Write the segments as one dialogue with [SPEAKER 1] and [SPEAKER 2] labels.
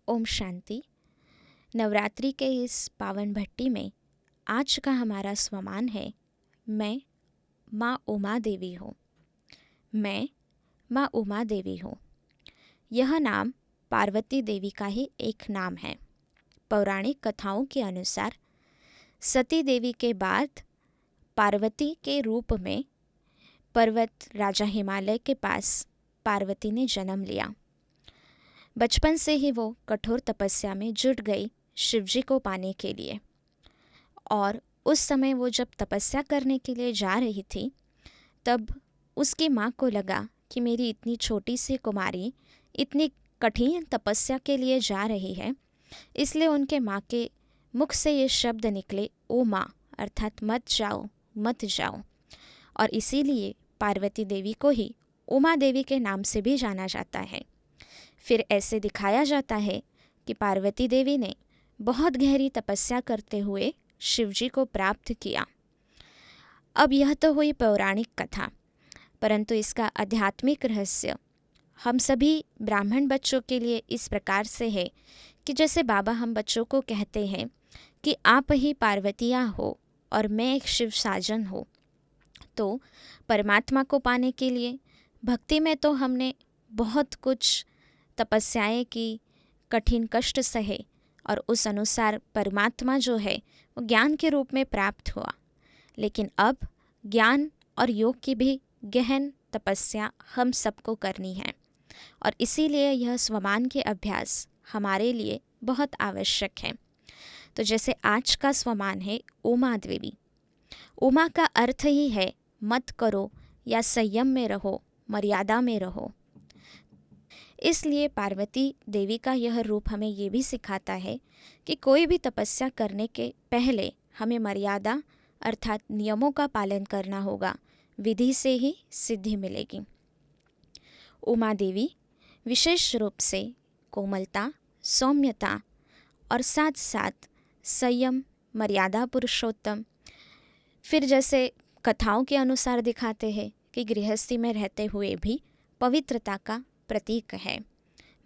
[SPEAKER 1] ओम शांति। नवरात्रि के इस पावन भट्टी में आज का हमारा स्वमान है, मैं माँ उमा देवी हूँ। मैं माँ उमा देवी हूँ। यह नाम पार्वती देवी का ही एक नाम है। पौराणिक कथाओं के अनुसार सती देवी के बाद पार्वती के रूप में पर्वत राजा हिमालय के पास पार्वती ने जन्म लिया। बचपन से ही वो कठोर तपस्या में जुट गई शिवजी को पाने के लिए। और उस समय वो जब तपस्या करने के लिए जा रही थी, तब उसकी माँ को लगा कि मेरी इतनी छोटी सी कुमारी इतनी कठिन तपस्या के लिए जा रही है, इसलिए उनके माँ के मुख से ये शब्द निकले, ओ माँ, अर्थात मत जाओ मत जाओ। और इसीलिए पार्वती देवी को ही उमा देवी के नाम से भी जाना जाता है। फिर ऐसे दिखाया जाता है कि पार्वती देवी ने बहुत गहरी तपस्या करते हुए शिवजी को प्राप्त किया। अब यह तो हुई पौराणिक कथा, परंतु इसका आध्यात्मिक रहस्य हम सभी ब्राह्मण बच्चों के लिए इस प्रकार से है कि जैसे बाबा हम बच्चों को कहते हैं कि आप ही पार्वतियाँ हो और मैं एक शिव साजन हूँ। तो परमात्मा को पाने के लिए भक्ति में तो हमने बहुत कुछ तपस्याएं की, कठिन कष्ट सहे और उस अनुसार परमात्मा जो है वो ज्ञान के रूप में प्राप्त हुआ। लेकिन अब ज्ञान और योग की भी गहन तपस्या हम सबको करनी है और इसीलिए यह स्वमान के अभ्यास हमारे लिए बहुत आवश्यक है। तो जैसे आज का स्वमान है उमा देवी। उमा का अर्थ ही है मत करो या संयम में रहो, मर्यादा में रहो। इसलिए पार्वती देवी का यह रूप हमें ये भी सिखाता है कि कोई भी तपस्या करने के पहले हमें मर्यादा अर्थात नियमों का पालन करना होगा, विधि से ही सिद्धि मिलेगी। उमा देवी विशेष रूप से कोमलता, सौम्यता और साथ साथ संयम, मर्यादा पुरुषोत्तम। फिर जैसे कथाओं के अनुसार दिखाते हैं कि गृहस्थी में रहते हुए भी पवित्रता का प्रतीक है,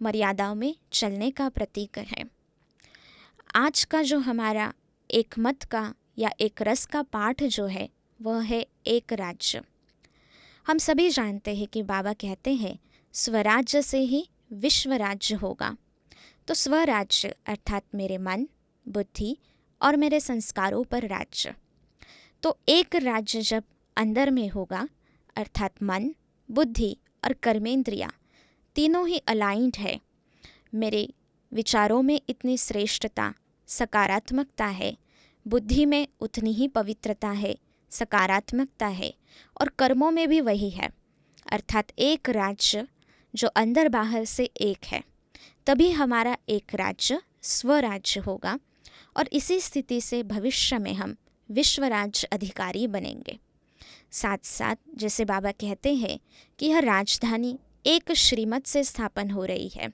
[SPEAKER 1] मर्यादाओं में चलने का प्रतीक है। आज का जो हमारा एक मत का या एक रस का पाठ जो है वह है एक राज्य। हम सभी जानते हैं कि बाबा कहते हैं स्वराज्य से ही विश्व राज्य होगा। तो स्वराज्य अर्थात मेरे मन, बुद्धि और मेरे संस्कारों पर राज्य। तो एक राज्य जब अंदर में होगा अर्थात मन, बुद्धि और कर्मेंद्रियाँ तीनों ही अलाइंड है, मेरे विचारों में इतनी श्रेष्ठता, सकारात्मकता है, बुद्धि में उतनी ही पवित्रता है, सकारात्मकता है और कर्मों में भी वही है, अर्थात एक राज्य जो अंदर बाहर से एक है, तभी हमारा एक राज्य स्वराज्य होगा। और इसी स्थिति से भविष्य में हम विश्व राज्य अधिकारी बनेंगे। साथ साथ जैसे बाबा कहते हैं कि यह राजधानी एक श्रीमत से स्थापन हो रही है,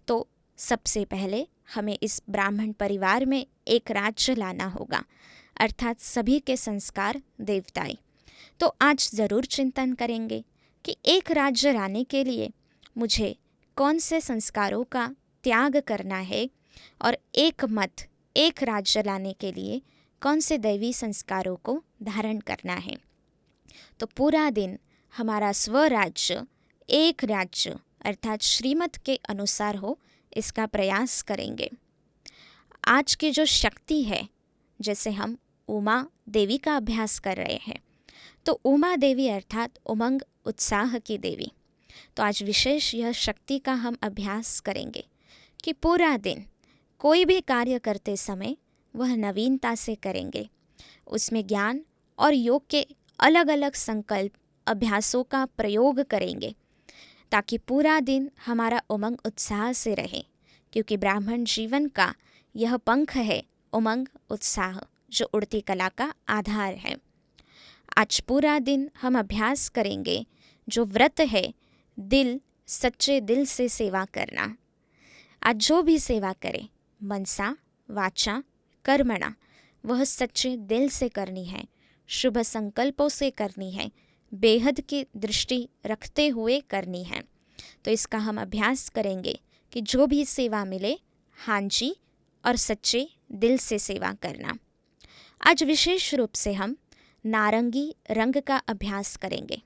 [SPEAKER 1] तो सबसे पहले हमें इस ब्राह्मण परिवार में एक राज्य लाना होगा, अर्थात सभी के संस्कार देवताएं। तो आज ज़रूर चिंतन करेंगे कि एक राज्य लाने के लिए मुझे कौन से संस्कारों का त्याग करना है और एक मत, एक राज्य लाने के लिए कौन से दैवी संस्कारों को धारण करना है। तो पूरा दिन हमारा स्वराज्य एक राज्य अर्थात श्रीमत के अनुसार हो, इसका प्रयास करेंगे। आज की जो शक्ति है, जैसे हम उमा देवी का अभ्यास कर रहे हैं, तो उमा देवी अर्थात उमंग उत्साह की देवी। तो आज विशेष यह शक्ति का हम अभ्यास करेंगे कि पूरा दिन कोई भी कार्य करते समय वह नवीनता से करेंगे, उसमें ज्ञान और योग के अलग अलग संकल्प अभ्यासों का प्रयोग करेंगे, ताकि पूरा दिन हमारा उमंग उत्साह से रहे। क्योंकि ब्राह्मण जीवन का यह पंख है उमंग उत्साह, जो उड़ती कला का आधार है। आज पूरा दिन हम अभ्यास करेंगे जो व्रत है, दिल सच्चे दिल से सेवा करना। आज जो भी सेवा करें मनसा वाचा कर्मणा, वह सच्चे दिल से करनी है, शुभ संकल्पों से करनी है, बेहद की दृष्टि रखते हुए करनी है। तो इसका हम अभ्यास करेंगे कि जो भी सेवा मिले हाँ जी और सच्चे दिल से सेवा करना। आज विशेष रूप से हम नारंगी रंग का अभ्यास करेंगे।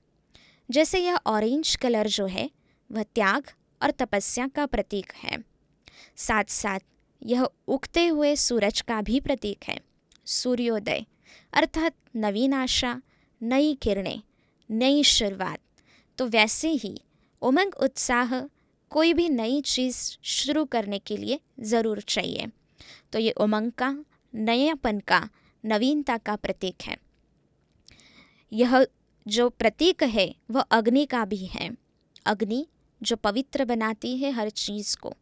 [SPEAKER 1] जैसे यह ऑरेंज कलर जो है वह त्याग और तपस्या का प्रतीक है, साथ साथ यह उगते हुए सूरज का भी प्रतीक है। सूर्योदय अर्थात नवीन आशा, नई किरणें, नई शुरुआत। तो वैसे ही उमंग उत्साह कोई भी नई चीज़ शुरू करने के लिए ज़रूर चाहिए। तो ये उमंग का, नयापन का, नवीनता का प्रतीक है। यह जो प्रतीक है वह अग्नि का भी है। अग्नि जो पवित्र बनाती है हर चीज़ को।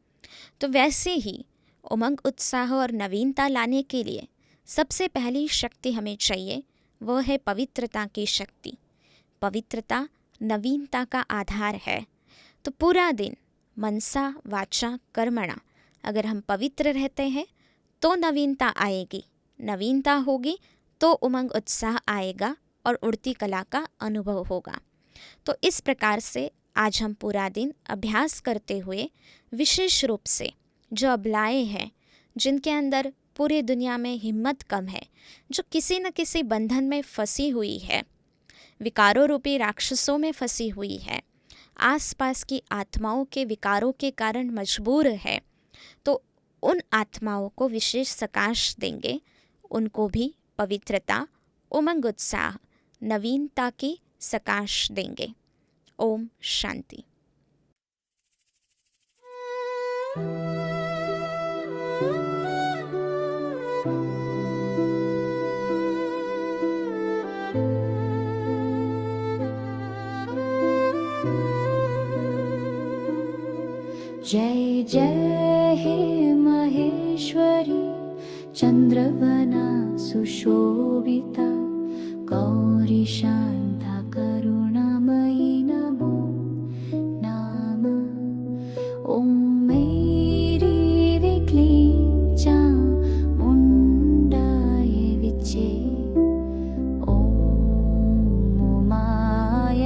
[SPEAKER 1] तो वैसे ही उमंग उत्साह और नवीनता लाने के लिए सबसे पहली शक्ति हमें चाहिए, वह है पवित्रता की शक्ति। पवित्रता नवीनता का आधार है। तो पूरा दिन मनसा वाचा कर्मणा अगर हम पवित्र रहते हैं तो नवीनता आएगी, नवीनता होगी तो उमंग उत्साह आएगा और उड़ती कला का अनुभव होगा। तो इस प्रकार से आज हम पूरा दिन अभ्यास करते हुए विशेष रूप से जो अबलाएं हैं, जिनके अंदर पूरी दुनिया में हिम्मत कम है, जो किसी न किसी बंधन में फंसी हुई है, विकारों रूपी राक्षसों में फंसी हुई है, आसपास की आत्माओं के विकारों के कारण मजबूर है, तो उन आत्माओं को विशेष सकाश देंगे। उनको भी पवित्रता, उमंग उत्साह, नवीनता की सकाश देंगे। ओम शांति।
[SPEAKER 2] जय जय हे महेश्वरी, चंद्रवना सुशोभिता, गौरी शांता करुणामयी नमो नमः। ओम मेरी विक्लीं चामुंडाय विचे, ओम उमाय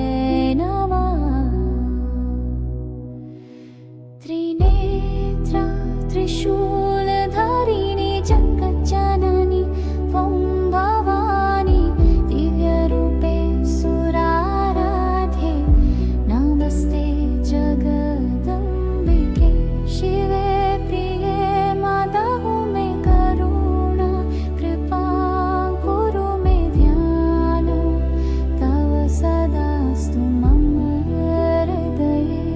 [SPEAKER 2] नमः। त्रिनेत्रा त्रिशूलधारिणी जगज्जननी त्वं भवानी, दिव्यरूपे सुराराध्ये, नमस्ते जगदम्बिके शिवे प्रिये माताहु मे करुणा, कृपा कुरु मे ध्यान, तव सदास्तु मम हृदये।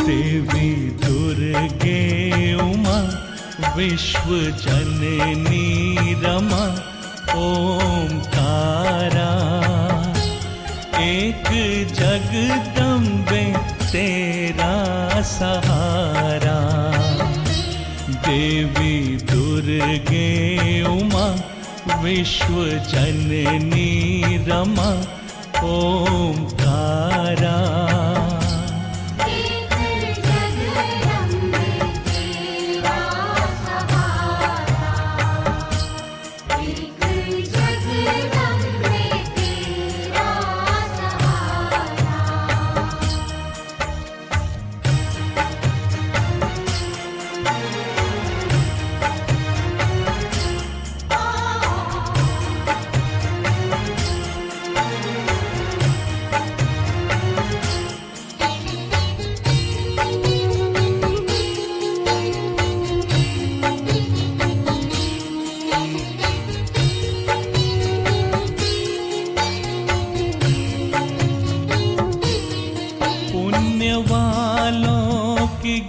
[SPEAKER 3] देवी दुर्गे उमा, विश्व जननी रमा, ओंकारा, एक जगदम्बे तेरा सहारा। देवी दुर्गे उमा, विश्व जननी रमा, ओंकारा।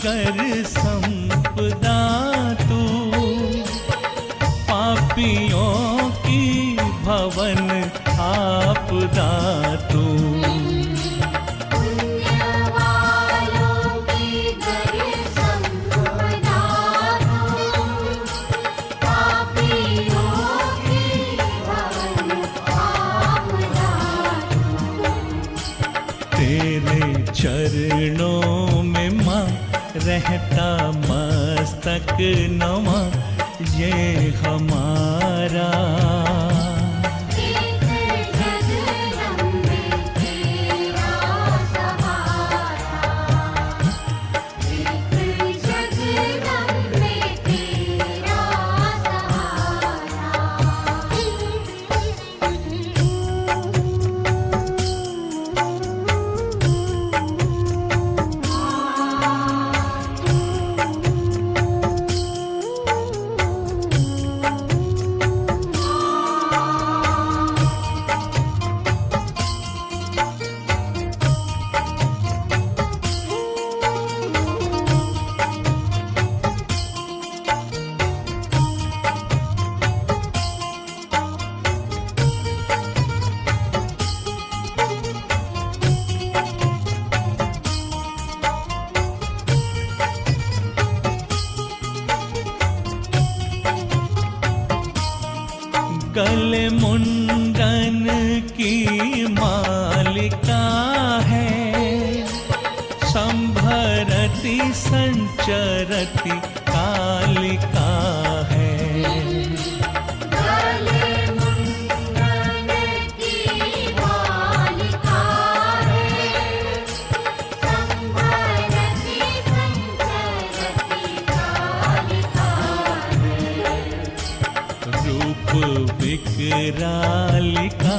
[SPEAKER 3] गर संपदा तू, पापियों की भवन आपदा तू। चरणों में माँ रहता मस्तक नमा, ये हमारा गले मुंडन की मालिका है, संभरती संचरती कालिका है। विकरालिका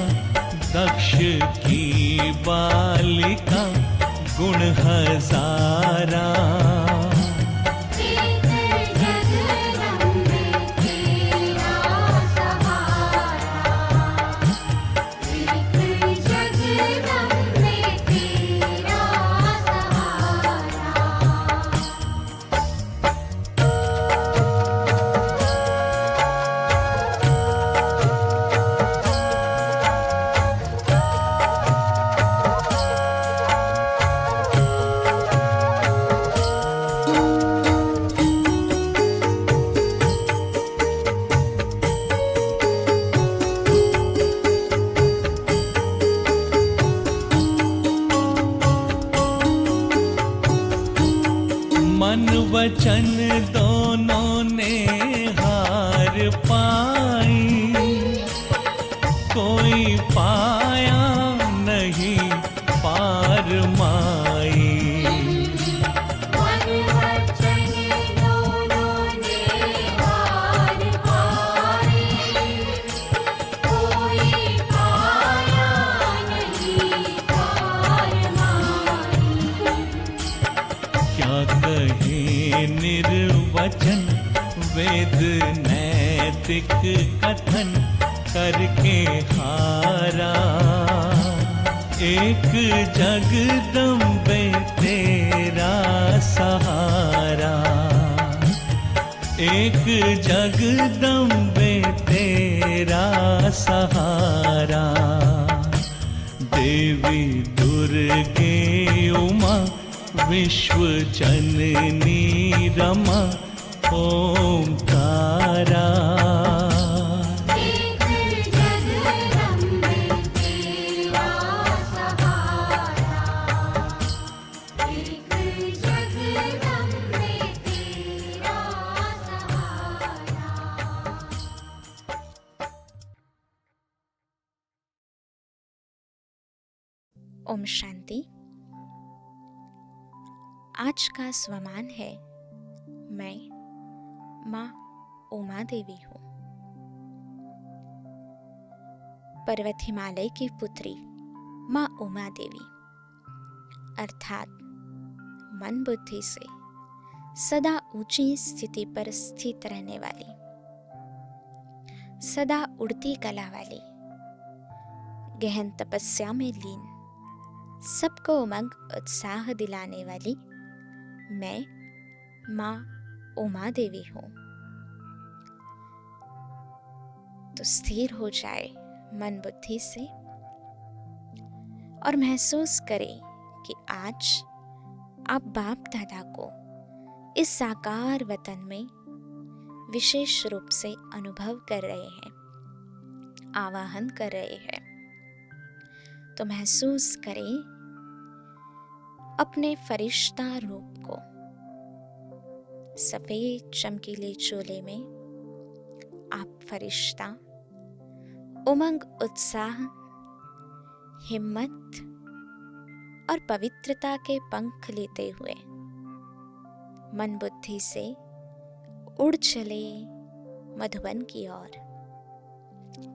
[SPEAKER 3] दक्ष की बालिका, गुण हजारा मन वचन दोनों ने हार पाई, कोई पाया नहीं पार माई। निर्वचन वेद नैतिक कथन करके हारा, एक जगदम्बे तेरा सहारा, एक जगदम्बे तेरा सहारा। देवी दुर्गे उमा विश्व जननी रमा ओंकारा।
[SPEAKER 1] ओम शांति। आज का स्वमान है मैं माँ उमा देवी हूँ। पर्वत हिमालय की पुत्री माँ उमा देवी अर्थात मन बुद्धि से सदा ऊंची स्थिति पर स्थित रहने वाली, सदा उड़ती कला वाली, गहन तपस्या में लीन, सबको उमंग उत्साह दिलाने वाली मैं माँ उमा देवी हूँ। तो स्थिर हो जाए मन बुद्धि से और महसूस करें कि आज आप बाप दादा को इस साकार वतन में विशेष रूप से अनुभव कर रहे हैं, आवाहन कर रहे हैं। तो महसूस करें अपने फरिश्ता रूप को। सफेद चमकीले चोले में आप फरिश्ता उमंग, उत्साह, हिम्मत और पवित्रता के पंख लेते हुए मन बुद्धि से उड़ चले मधुबन की ओर।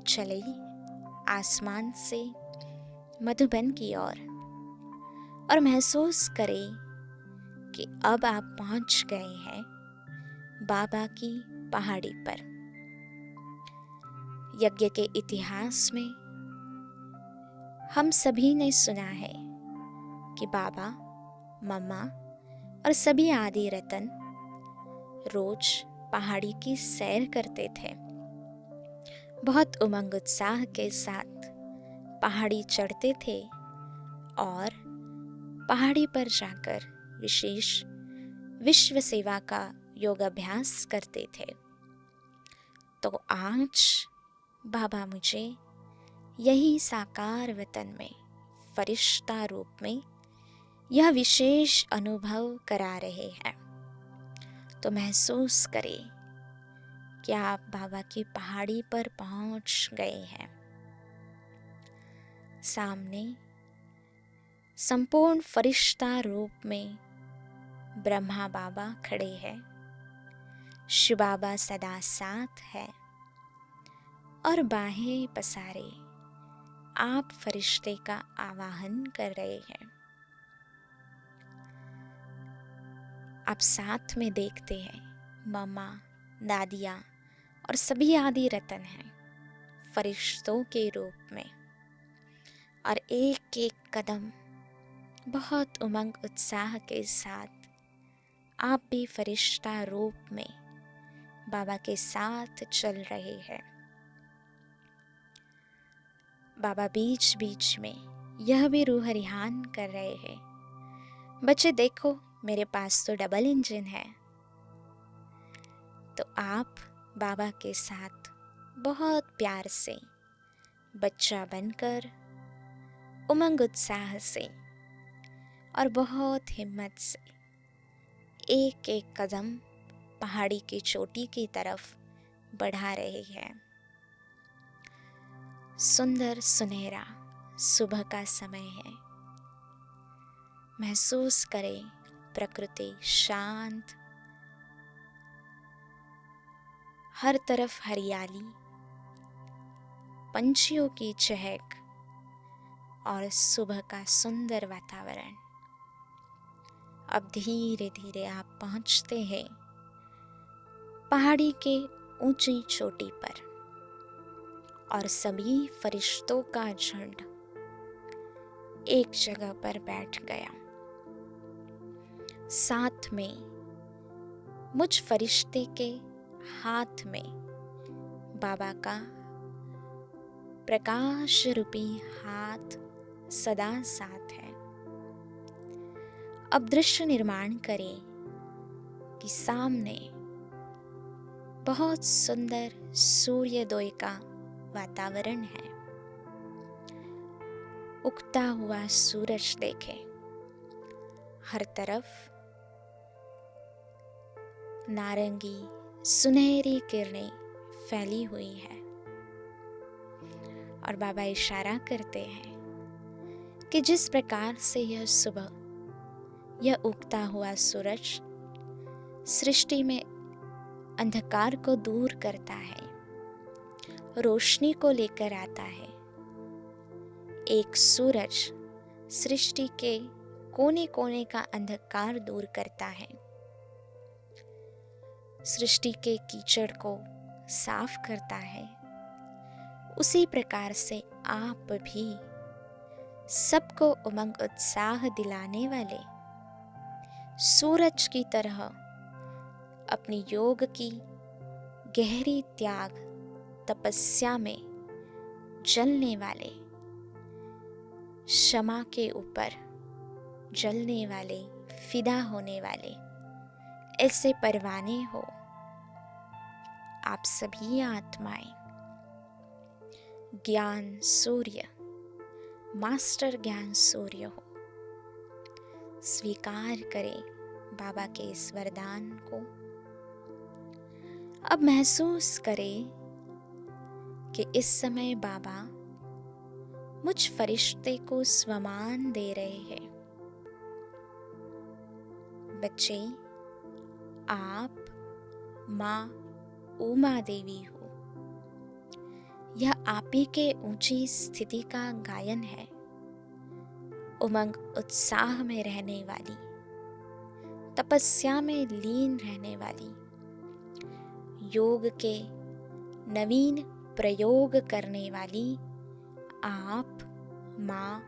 [SPEAKER 1] चले आसमान से मधुबन की ओर और महसूस करें कि अब आप पहुंच गए हैं बाबा की पहाड़ी पर। यज्ञ के इतिहास में हम सभी ने सुना है कि बाबा, मम्मा और सभी आदि रतन रोज पहाड़ी की सैर करते थे। बहुत उमंग उत्साह के साथ पहाड़ी चढ़ते थे और पहाड़ी पर जाकर विशेष विश्व सेवा का योगाभ्यास करते थे। तो आज बाबा मुझे यही साकार वतन में फरिश्ता रूप में यह विशेष अनुभव करा रहे हैं। तो महसूस करें कि आप बाबा की पहाड़ी पर पहुंच गए हैं। सामने संपूर्ण फरिश्ता रूप में ब्रह्मा बाबा खड़े हैं, शिव बाबा सदा साथ है और बाहें पसारे आप फरिश्ते का आवाहन कर रहे हैं। आप साथ में देखते हैं मम्मा, दादिया और सभी आदि रतन हैं फरिश्तों के रूप में, और एक एक कदम बहुत उमंग उत्साह के साथ आप भी फरिश्ता रूप में बाबा के साथ चल रहे हैं। बाबा बीच बीच में यह भी रूह रिहान कर रहे हैं, बच्चे देखो मेरे पास तो डबल इंजन है। तो आप बाबा के साथ बहुत प्यार से बच्चा बनकर उमंग उत्साह से और बहुत हिम्मत से एक एक कदम पहाड़ी की चोटी की तरफ बढ़ा रहे हैं। सुंदर सुनहरा सुबह का समय है। महसूस करें प्रकृति शांत, हर तरफ हरियाली, पंछियों की चहक और सुबह का सुंदर वातावरण। अब धीरे धीरे आप पहुंचते हैं पहाड़ी के ऊंची चोटी पर और सभी फरिश्तों का झुंड एक जगह पर बैठ गया। साथ में मुझ फरिश्ते के हाथ में बाबा का प्रकाश रूपी हाथ सदा साथ है। अब दृश्य निर्माण करें कि सामने बहुत सुंदर सूर्योदय का वातावरण है। उगता हुआ सूरज देखें, हर तरफ नारंगी सुनहरी किरणें फैली हुई है और बाबा इशारा करते हैं कि जिस प्रकार से यह सुबह, यह उगता हुआ सूरज सृष्टि में अंधकार को दूर करता है, रोशनी को लेकर आता है। एक सूरज सृष्टि के कोने कोने का अंधकार दूर करता है, सृष्टि के कीचड़ को साफ करता है। उसी प्रकार से आप भी सबको उमंग उत्साह दिलाने वाले सूरज की तरह अपनी योग की गहरी त्याग तपस्या में जलने वाले, क्षमा के ऊपर जलने वाले, फिदा होने वाले ऐसे परवाने हो आप सभी आत्माएं। ज्ञान सूर्य, मास्टर ज्ञान सूर्य हो। स्वीकार करें बाबा के इस वरदान को। अब महसूस करें कि इस समय बाबा मुझ फरिश्ते को स्वमान दे रहे हैं। बच्चे, आप माँ उमा देवी हो। यह आप ही के ऊंची स्थिति का गायन है। उमंग उत्साह में रहने वाली, तपस्या में लीन रहने वाली, योग के नवीन प्रयोग करने वाली आप माँ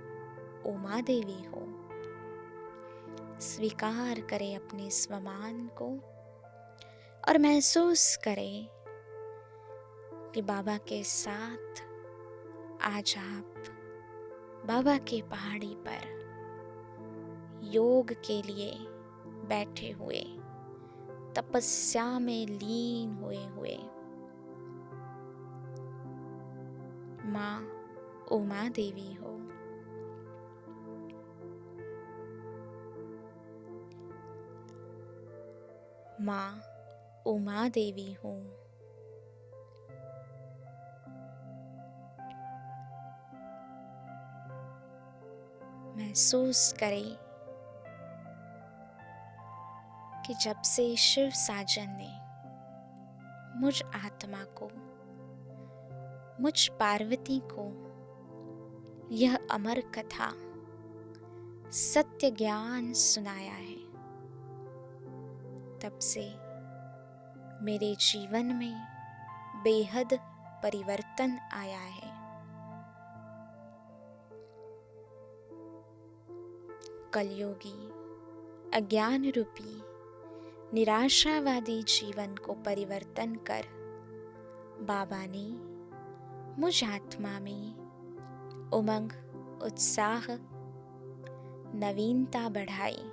[SPEAKER 1] उमा देवी हो। स्वीकार करें अपने स्वमान को और महसूस करें कि बाबा के साथ आज आप बाबा के पहाड़ी पर योग के लिए बैठे हुए, तपस्या में लीन हुए माँ उमा देवी हो। माँ उमा देवी हूँ। महसूस करें कि जब से शिव साजन ने मुझ आत्मा को, मुझ पार्वती को यह अमर कथा, सत्य ज्ञान सुनाया है, तब से मेरे जीवन में बेहद परिवर्तन आया है। कलयुगी अज्ञान रूपी निराशावादी जीवन को परिवर्तन कर बाबा ने मुझ आत्मा में उमंग, उत्साह, नवीनता बढ़ाई।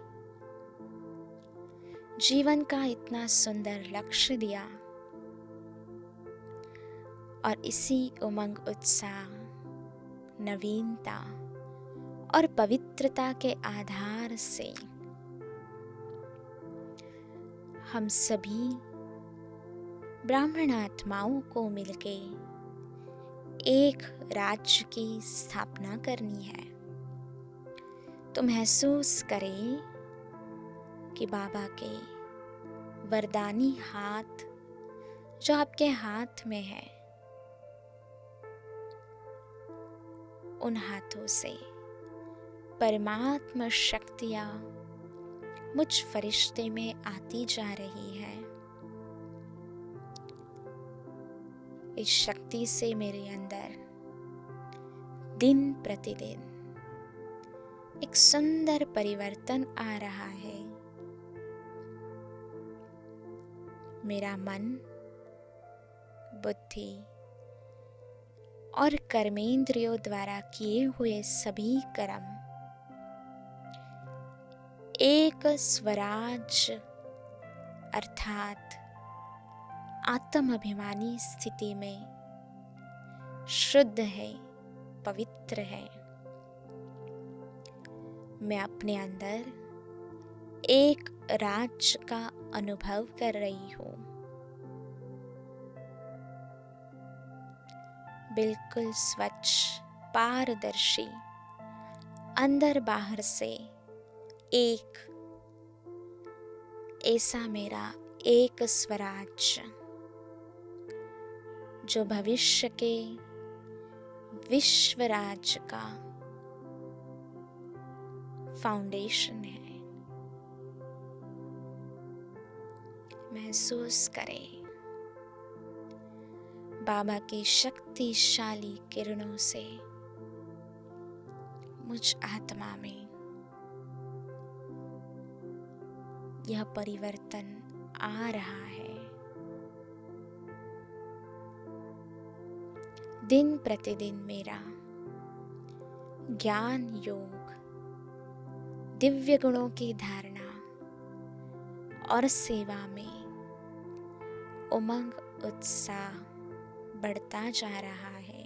[SPEAKER 1] जीवन का इतना सुंदर लक्ष्य दिया और इसी उमंग, उत्साह, नवीनता और पवित्रता के आधार से हम सभी ब्राह्मण आत्माओं को मिलके एक राज्य की स्थापना करनी है। तो महसूस करें कि बाबा के वरदानी हाथ जो आपके हाथ में है, उन हाथों से परमात्मा शक्तियाँ मुझ फरिश्ते में आती जा रही है। इस शक्ति से मेरे अंदर दिन प्रतिदिन एक सुंदर परिवर्तन आ रहा है। मेरा मन, बुद्धि और कर्मेंद्रियों द्वारा किए हुए सभी कर्म एक स्वराज अर्थात आत्म अभिमानी स्थिति में शुद्ध है, पवित्र है। मैं अपने अंदर एक राज्य का अनुभव कर रही हूँ। बिल्कुल स्वच्छ, पारदर्शी, अंदर बाहर से एक, ऐसा मेरा एक स्वराज्य जो भविष्य के विश्व राज्य का फाउंडेशन है। महसूस करें बाबा की शक्तिशाली किरणों से मुझ आत्मा में यह परिवर्तन आ रहा है। दिन प्रतिदिन मेरा ज्ञान योग, दिव्य गुणों की धारणा और सेवा में उमंग उत्साह बढ़ता जा रहा है।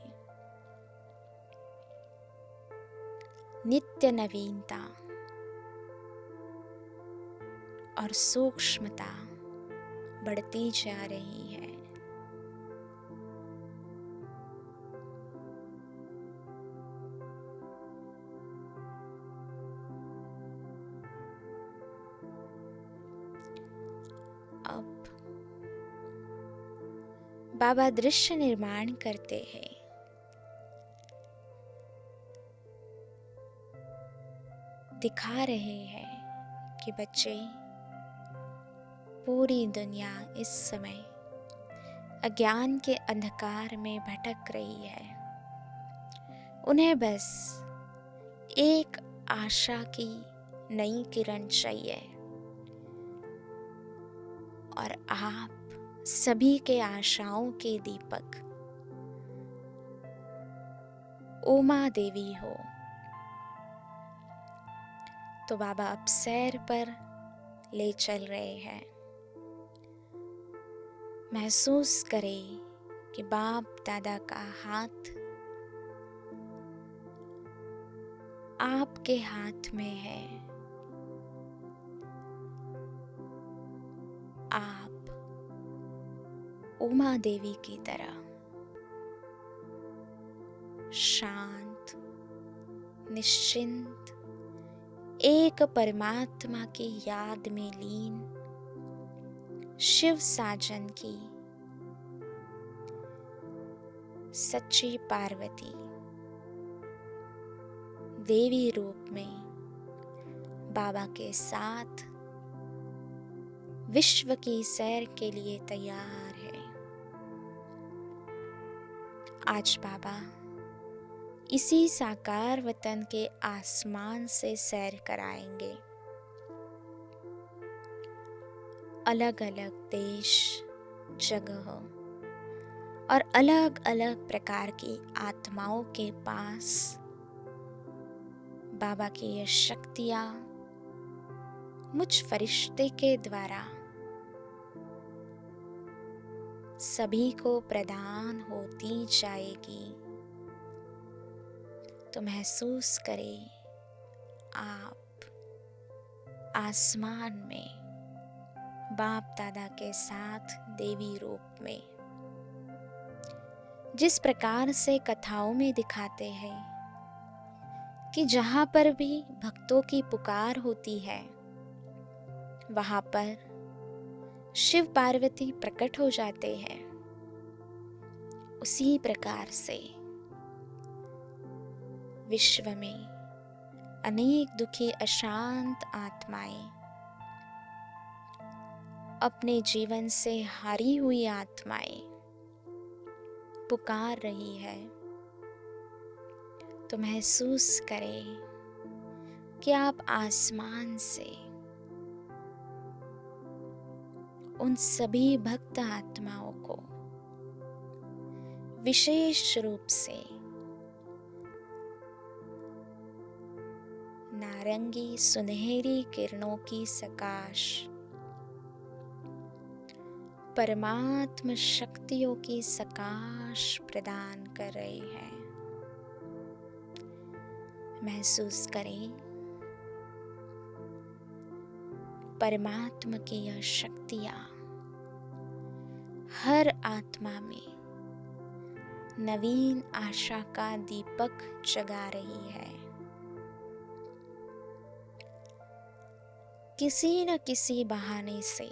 [SPEAKER 1] नित्य नवीनता और सूक्ष्मता बढ़ती जा रही है। अब बाबा दृश्य निर्माण करते हैं। दिखा रहे हैं कि बच्चे, पूरी दुनिया इस समय अज्ञान के अंधकार में भटक रही है। उन्हें बस एक आशा की नई किरण चाहिए और आप सभी के आशाओं के दीपक उमा देवी हो। तो बाबा अब सैर पर ले चल रहे हैं। महसूस करें कि बाप दादा का हाथ आपके हाथ में है। आप उमा देवी की तरह शांत, निश्चिंत, एक परमात्मा की याद में लीन शिव साजन की सच्ची पार्वती देवी रूप में बाबा के साथ विश्व की सैर के लिए तैयार है। आज बाबा इसी साकार वतन के आसमान से सैर कराएंगे। अलग अलग देश, जगह और अलग अलग प्रकार की आत्माओं के पास बाबा की ये शक्तियां मुझ फरिश्ते के द्वारा सभी को प्रदान होती जाएगी। तो महसूस करें आप आसमान में बाप दादा के साथ देवी रूप में। जिस प्रकार से कथाओं में दिखाते हैं कि जहां पर भी भक्तों की पुकार होती है वहां पर शिव पार्वती प्रकट हो जाते हैं, उसी प्रकार से विश्व में अनेक दुखी अशांत आत्माएं, अपने जीवन से हारी हुई आत्माएं पुकार रही है। तो महसूस करें कि आप आसमान से उन सभी भक्त आत्माओं को विशेष रूप से नारंगी सुनहरी किरणों की सकाश, परमात्म शक्तियों की सकाश प्रदान कर रही है। महसूस करें परमात्मा की यह शक्तियां हर आत्मा में नवीन आशा का दीपक जगा रही है। किसी न किसी बहाने से,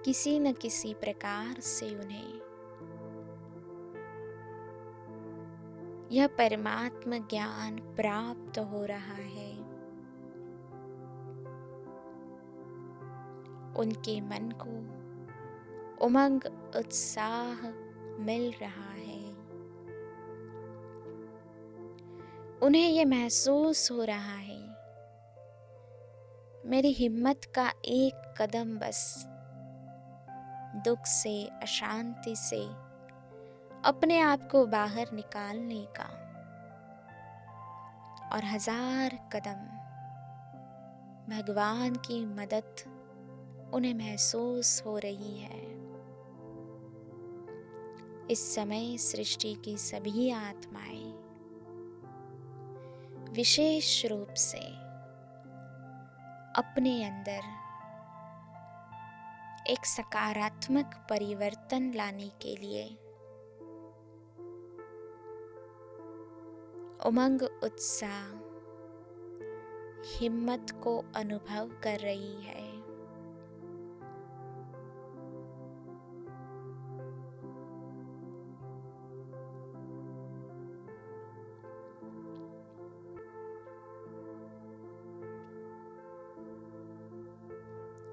[SPEAKER 1] किसी न किसी प्रकार से उन्हें यह परमात्म ज्ञान प्राप्त हो रहा है। उनके मन को उमंग उत्साह मिल रहा है। उन्हें यह महसूस हो रहा है मेरी हिम्मत का एक कदम बस दुख से, अशांति से अपने आप को बाहर निकालने का, और 1000 कदम भगवान की मदद उन्हें महसूस हो रही है। इस समय सृष्टि की सभी आत्माएं विशेष रूप से अपने अंदर एक सकारात्मक परिवर्तन लाने के लिए उमंग, उत्साह, हिम्मत को अनुभव कर रही है।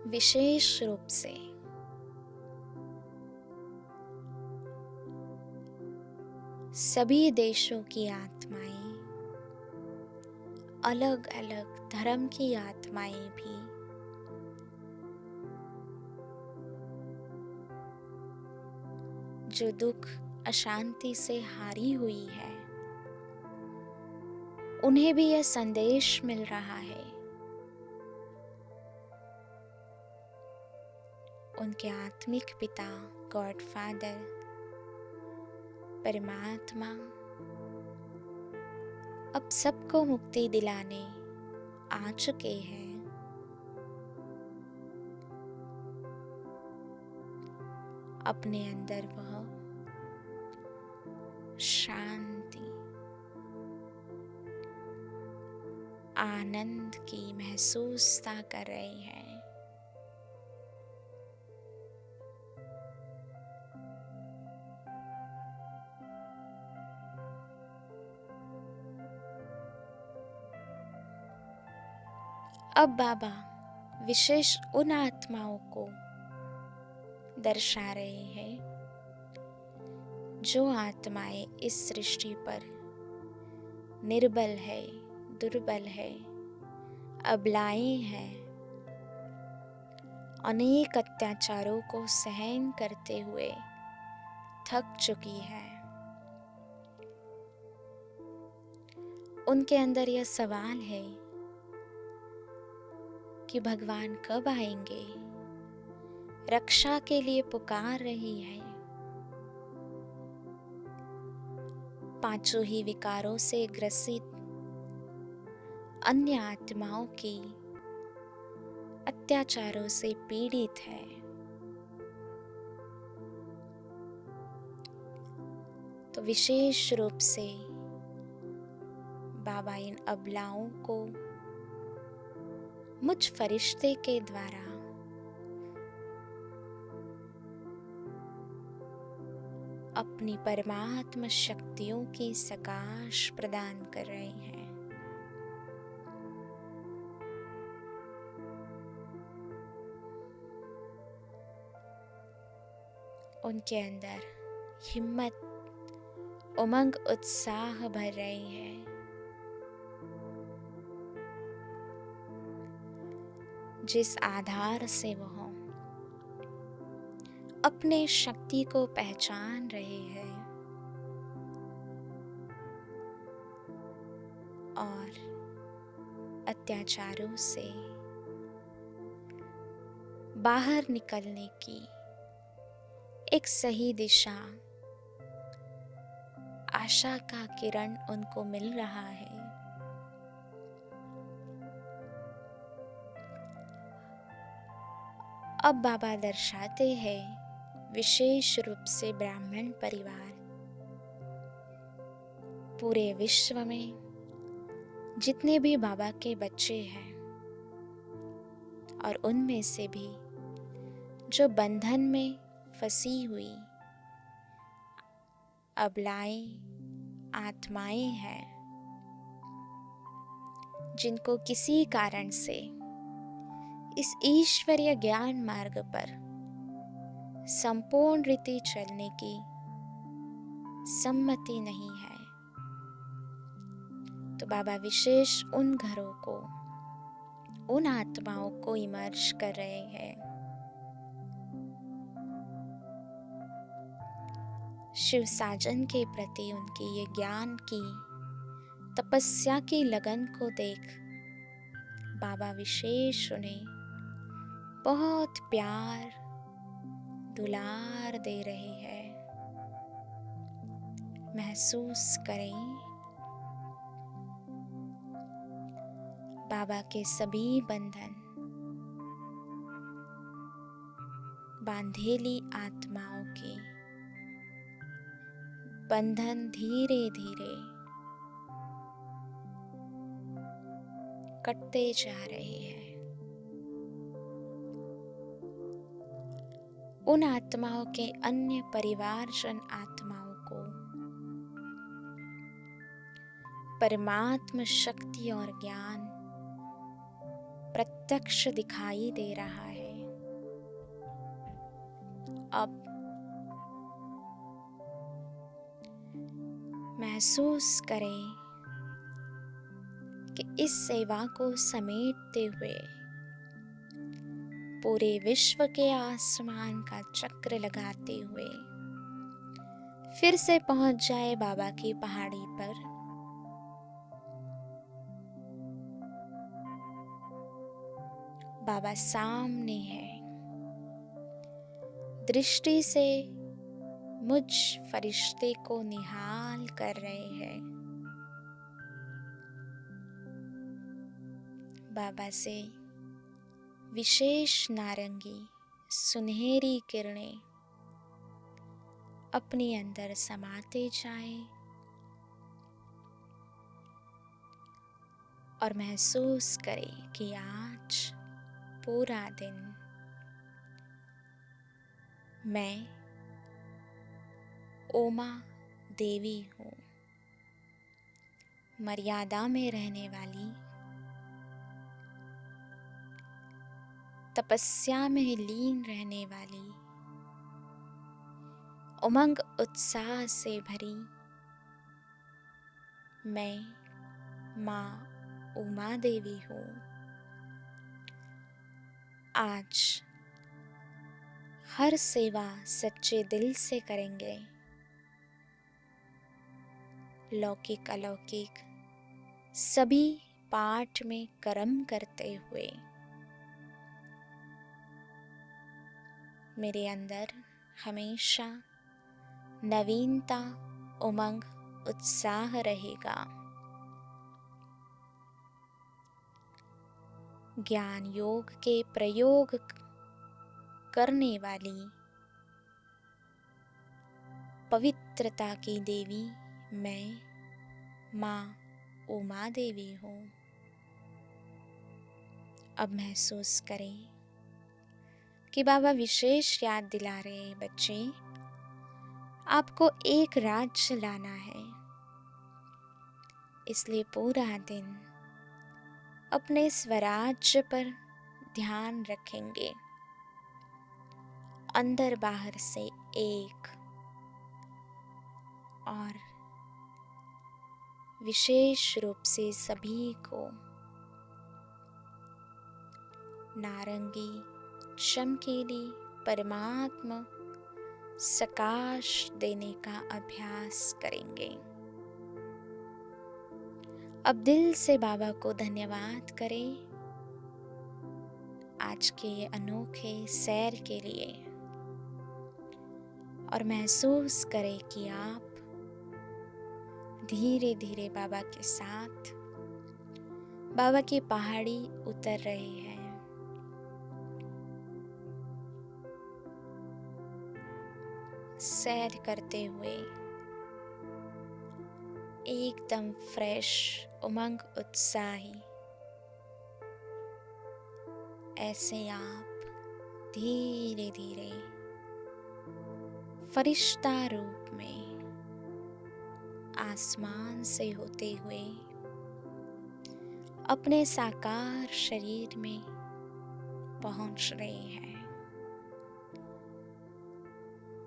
[SPEAKER 1] विशेष रूप से सभी देशों की आत्माएं, अलग अलग धर्म की आत्माएं भी जो दुख, अशांति से हारी हुई है, उन्हें भी यह संदेश मिल रहा है। उनके आत्मिक पिता, गॉड फादर, परमात्मा अब सबको मुक्ति दिलाने आ चुके हैं। अपने अंदर वह शांति, आनंद की महसूसता कर रहे हैं। अब बाबा विशेष उन आत्माओं को दर्शा रहे हैं जो आत्माएं इस सृष्टि पर निर्बल है, दुर्बल है, अबलाएं हैं, अनेक अत्याचारों को सहन करते हुए थक चुकी है। उनके अंदर यह सवाल है कि भगवान कब आएंगे। रक्षा के लिए पुकार रही है। पांचों ही विकारों से ग्रसित अन्य आत्माओं की अत्याचारों से पीड़ित है। तो विशेष रूप से बाबा इन अबलाओं को मुझ फरिश्ते के द्वारा अपनी परमात्मा शक्तियों की सकाश प्रदान कर रहे हैं। उनके अंदर हिम्मत, उमंग, उत्साह भर रहे हैं। जिस आधार से वह अपने शक्ति को पहचान रहे हैं और अत्याचारों से बाहर निकलने की एक सही दिशा, आशा का किरण उनको मिल रहा है। अब बाबा दर्शाते हैं विशेष रूप से ब्राह्मण परिवार, पूरे विश्व में जितने भी बाबा के बच्चे हैं और उनमें से भी जो बंधन में फंसी हुई अबलाएं आत्माएं हैं, जिनको किसी कारण से इस ईश्वरीय ज्ञान मार्ग पर संपूर्ण रीति चलने की सम्मति नहीं है, तो बाबा विशेष उन घरों को उन आत्माओं को इमर्ज कर रहे हैं। शिव साजन के प्रति उनकी ये ज्ञान की तपस्या की लगन को देख बाबा विशेष उन्हें बहुत प्यार दुलार दे रहे हैं। महसूस करें बाबा के सभी बंधन बांधेली आत्माओं के बंधन धीरे धीरे कटते जा रहे हैं। उन आत्माओं के अन्य परिवारजन आत्माओं को परमात्म शक्ति और ज्ञान प्रत्यक्ष दिखाई दे रहा है। अब महसूस करें कि इस सेवा को समेटते हुए पूरे विश्व के आसमान का चक्र लगाते हुए फिर से पहुंच जाए बाबा की पहाड़ी पर। बाबा सामने है, दृष्टि से मुझ फरिश्ते को निहाल कर रहे हैं। बाबा से विशेष नारंगी सुनहरी किरणें अपने अंदर समाते जाएं और महसूस करें कि आज पूरा दिन मैं ओमा देवी हूँ, मर्यादा में रहने वाली, तपस्या में लीन रहने वाली, उमंग उत्साह से भरी मैं माँ उमा देवी हूँ। आज हर सेवा सच्चे दिल से करेंगे। लौकिक अलौकिक सभी पाठ में कर्म करते हुए मेरे अंदर हमेशा नवीनता, उमंग, उत्साह रहेगा। ज्ञान योग के प्रयोग करने वाली पवित्रता की देवी मैं माँ उमा देवी हूँ। अब महसूस करें कि बाबा विशेष याद दिला रहे हैं, बच्चे आपको एक राज्य लाना है, इसलिए पूरा दिन अपने स्वराज्य पर ध्यान रखेंगे। अंदर बाहर से एक और विशेष रूप से सभी को नारंगी चमकीली परमात्मा सकाश देने का अभ्यास करेंगे। अब दिल से बाबा को धन्यवाद करें आज के ये अनोखे सैर के लिए और महसूस करें कि आप धीरे धीरे बाबा के साथ बाबा की पहाड़ी उतर रहे हैं। सैर करते हुए एकदम फ्रेश, उमंग, उत्साही ऐसे आप धीरे धीरे फरिश्ता रूप में आसमान से होते हुए अपने साकार शरीर में पहुंच रहे हैं।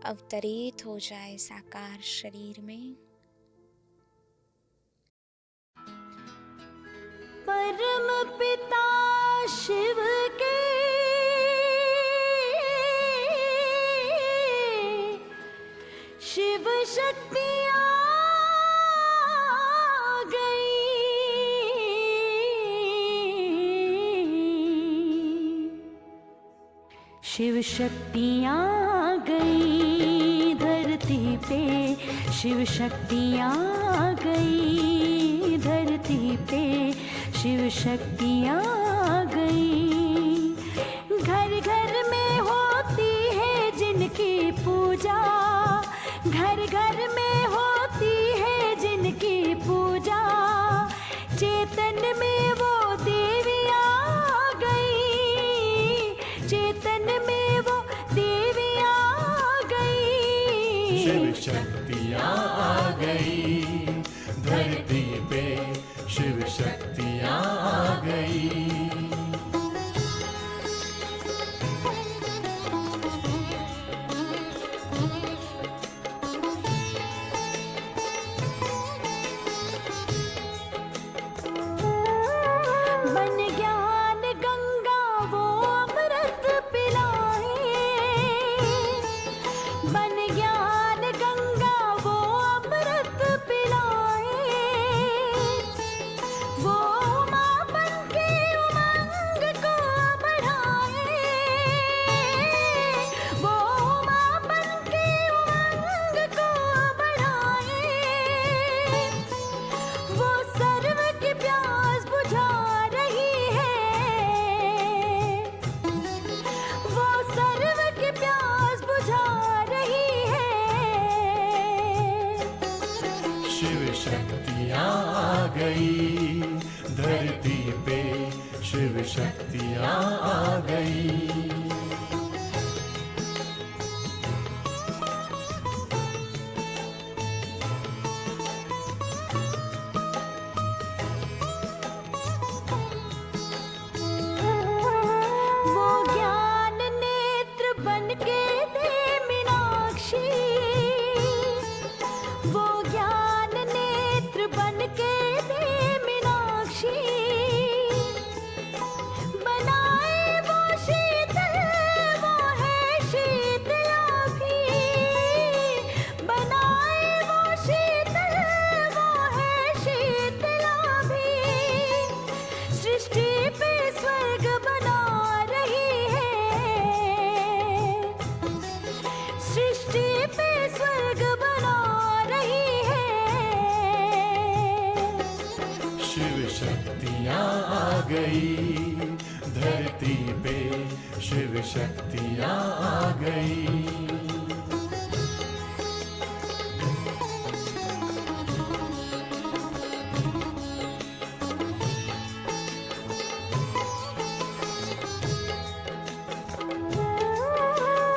[SPEAKER 1] अवतरित हो जाए साकार शरीर में।
[SPEAKER 2] परम पिता शिव के शिव शक्तियाँ गई, शिव शक्तियाँ गई धरती पे, शिव शक्तियाँ गई धरती पे, शिव शक्तियाँ गई। घर घर में होती है जिनकी पूजा, घर घर में होती है जिनकी पूजा, चेतन में वो देवियाँ गई, चेतन में वो देवियाँ गई।
[SPEAKER 3] शिव शक्तियाँ आ गई धरती पे, शिव शक्तियाँ आ गई।
[SPEAKER 2] बन ज्ञान गंगा वो अमृत पिलाए, बन ज्ञान गंगा वो अमृत पिलाए, वो माँ बन के उमंग को बढ़ाए, वो माँ बन के उमंग को बढ़ाए, वो सर्व की प्यास बुझा रही है, वो सर्व की प्यास बुझा रही है।
[SPEAKER 3] शिव शक्तियाँ आ गई धरती पे, शिव शक्तियाँ आ गई।
[SPEAKER 2] वो ज्ञान नेत्र बन के दे मीनाक्षी, वो ज्ञान नेत्र बन के दे मीनाक्षी, बनाए वो शीतल, वो है शीतला भी, बनाए वो शीतल, वो है शीतला भी, सृष्टि पे स्वर्ग बना रही है, सृष्टि पे स्वर्ग बना रही है।
[SPEAKER 3] शिव शक्तियाँ आ गई धरती पे, शिव शक्तियाँ आ गई।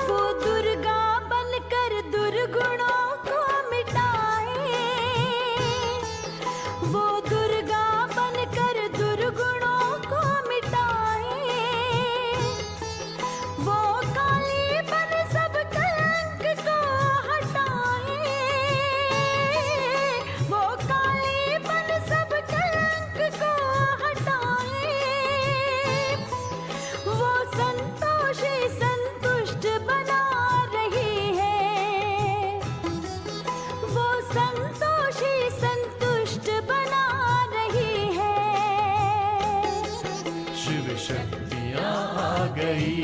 [SPEAKER 2] वो दुर्गा बनकर दुर्गुणों को मिटाए, वो दुर्गा बनकर दुर्गुणों को मिटाए, वो काली बन सब कलंक को हटाए, वो काली बन सब कलंक को हटाए, वो संतोषी संतुष्ट बना रही है, वो संतोषी संतुष्ट बना रही है।
[SPEAKER 3] शिव शक्तियाँ आ गई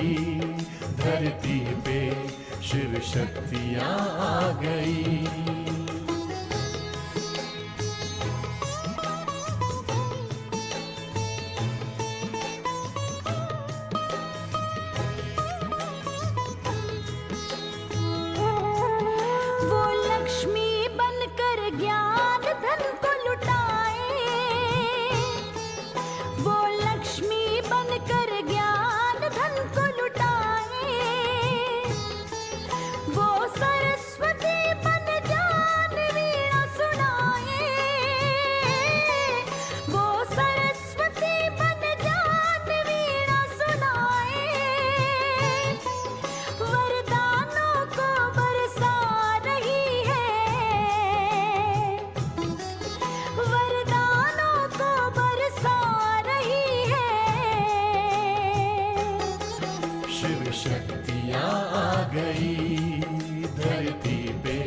[SPEAKER 3] धरती पे, शिव शक्तियाँ आ गई।
[SPEAKER 2] वो लक्ष्मी बनकर ज्ञान धन को लुटाए, वो लक्ष्मी बनकर ज्ञान धन को लुटाए, वो सरस्वती बन जा
[SPEAKER 3] शक्तियाँ आ गई, धरती पे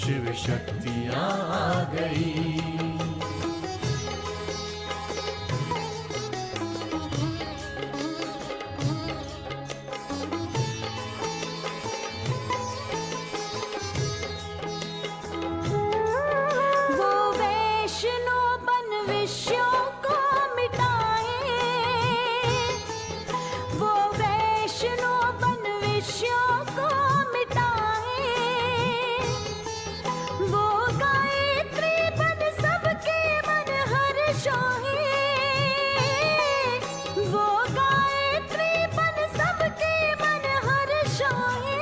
[SPEAKER 3] शिव शक्तियाँ आ गई।
[SPEAKER 2] वो वैष्णोपन विषयों को मिटाए, वो वैष्णोपन विषयों को मिटाए, वो गायत्री बन सबके मन हर्षोए, वो गायत्री बन सबके मन हर्षोए,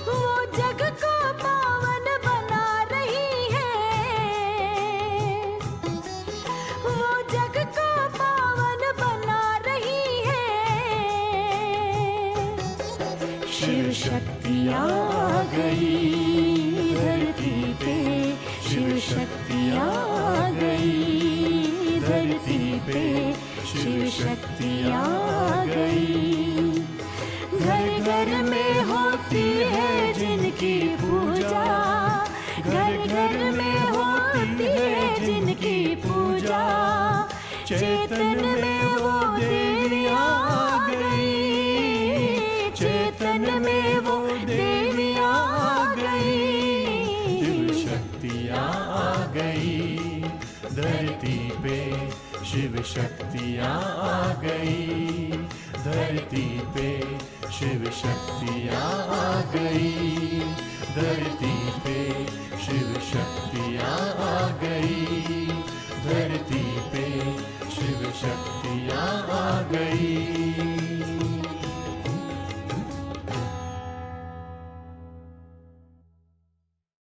[SPEAKER 2] वो जग को पावन बना रही है, वो जग को पावन बना रही है।
[SPEAKER 3] शिव शक्तियाँ आ गई, धरती पे शिव शक्तियाँ आ गई, धरती पे शिव शक्तियाँ आ गई।
[SPEAKER 2] घर घर में होती है जिनकी पूजा, घर घर में होती है जिनकी पूजा, चेतन में वो देवियाँ आ गई, चेतन में वो देवियाँ आ गई।
[SPEAKER 3] शिव शक्तियाँ आ गई, धरती पे शिव शक्तियाँ आ गई, धरती पे शिव शक्तियाँ आ गई, धरती पे शिव शक्तियाँ आ गई, धरती पे शिव शक्तियाँ आ गई।